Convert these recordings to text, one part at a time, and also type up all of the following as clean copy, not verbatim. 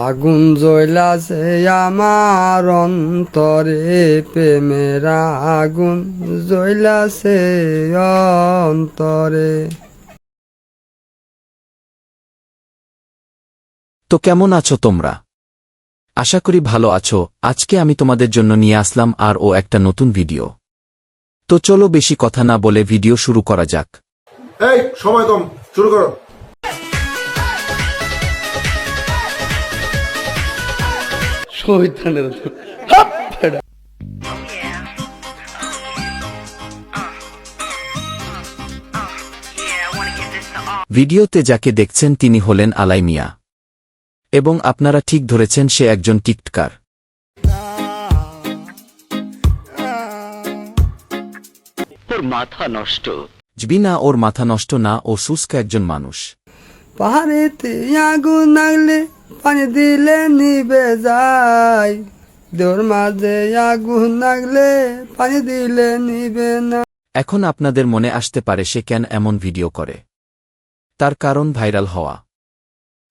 আগুন জ্বলাছে আমার অন্তরে, প্রেমের আগুন জ্বলাছে অন্তরে। তো কেমন আছো তোমরা? আশা করি ভালো আছো। আজকে আমি তোমাদের জন্য নিয়ে আসলাম আরও একটা নতুন ভিডিও। তো চলো বেশি কথা না বলে ভিডিও শুরু করা যাক। এই সময় কম, শুরু করো। শহীদানের ভিডিওতে যাকে দেখছেন তিনি হলেন আলাই মিয়া, এবং আপনারা ঠিক ধরেছেন, সে একজন টিকটকার। তোর মাথা নষ্ট। না, ওর মাথা নষ্ট না, ও শুষ্ক একজন মানুষ। পাহাড়েতে আগুন লাগলে পানি দিলে নিবে যায়, দেওর মাঝে আগুন লাগলে পানি দিলে নিবে না। এখন আপনাদের মনে আসতে পারে সে কেন এমন ভিডিও করে। তার কারণ ভাইরাল হওয়া।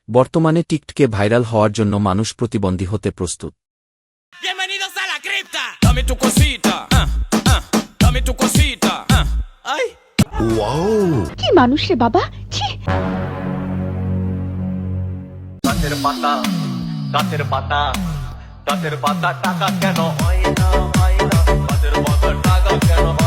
বর্তমানে টিকটকে ভাইরাল হওয়ার জন্য মানুষ প্রতিবন্ধী হতে প্রস্তুত। কি মানুষ রে বাবা, ছি। গাছের পাতা গাছের পাতা গাছের পাতা টাকা কেন হয় না, গাছের পাতা টাকা কেন হয়